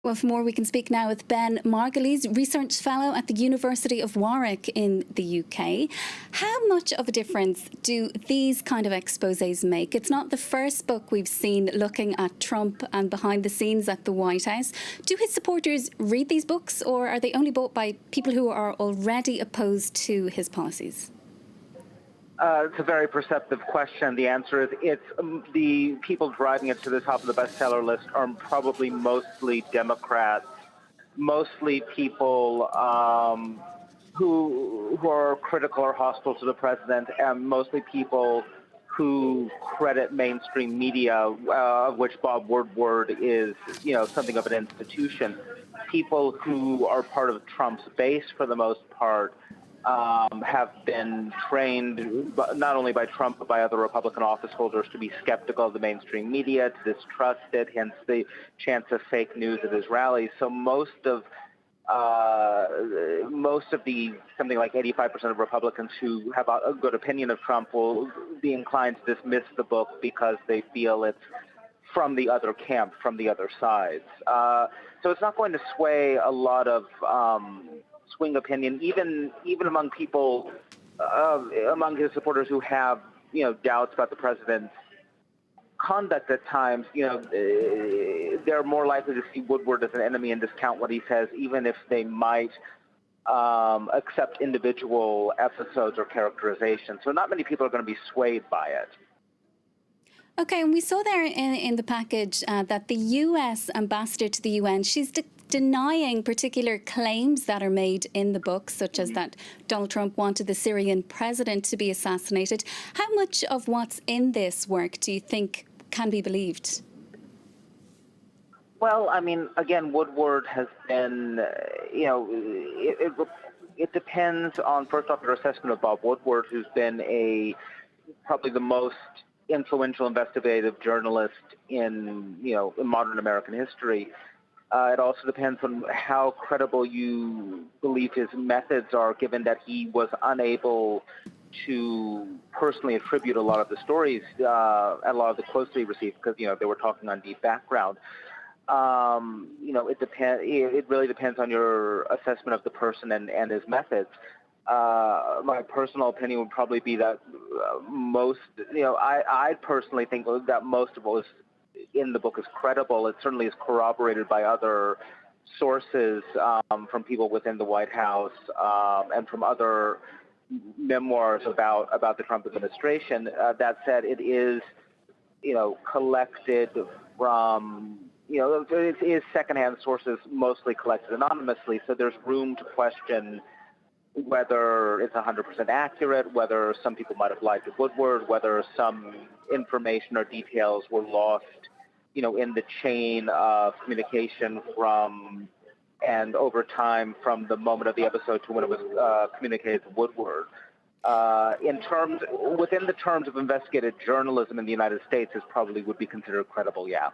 Well, for more, we can speak now with Ben Margulies, Research Fellow at the University of Warwick in the UK. How much of a difference do these kind of exposés make? It's not the first book we've seen looking at Trump and behind the scenes at the White House. Do his supporters read these books, or are they only bought by people who are already opposed to his policies? It's a very perceptive question. The answer is it's the people driving it to the top of the bestseller list are probably mostly Democrats, mostly people who are critical or hostile to the president, and mostly people who credit mainstream media, of which Bob Woodward is, something of an institution. People who are part of Trump's base, for the most part, have been trained not only by Trump but by other Republican office holders to be skeptical of the mainstream media, to distrust it, hence the chance of fake news at his rallies. So most of the something like 85% of Republicans who have a good opinion of Trump will be inclined to dismiss the book because they feel it's from the other camp, from the other sides. So it's not going to sway a lot of swing opinion, even among people, among his supporters who have, doubts about the president's conduct at times. They're more likely to see Woodward as an enemy and discount what he says, even if they might accept individual episodes or characterizations. So not many people are going to be swayed by it. Okay, and we saw there in the package that the US ambassador to the UN, she's denying particular claims that are made in the book, such as that Donald Trump wanted the Syrian president to be assassinated. How much of what's in this work do you think can be believed? Well, I mean, again, Woodward has been, it depends on, first off, your assessment of Bob Woodward, who's been probably the most influential investigative journalist in modern American history. It also depends on how credible you believe his methods are, given that he was unable to personally attribute a lot of the stories, a lot of the quotes that he received, because they were talking on deep background. It really depends on your assessment of the person and his methods. My personal opinion would probably be that I personally think that most of what was in the book is credible. It certainly is corroborated by other sources, from people within the White House, and from other memoirs about the Trump administration. That said, it is, collected from, it is secondhand sources, mostly collected anonymously. So there's room to question whether it's 100% accurate, whether some people might have lied to Woodward, whether some information or details were lost, in the chain of communication from and over time from the moment of the episode to when it was communicated to Woodward. Within the terms of investigative journalism in the United States, this probably would be considered credible, yeah.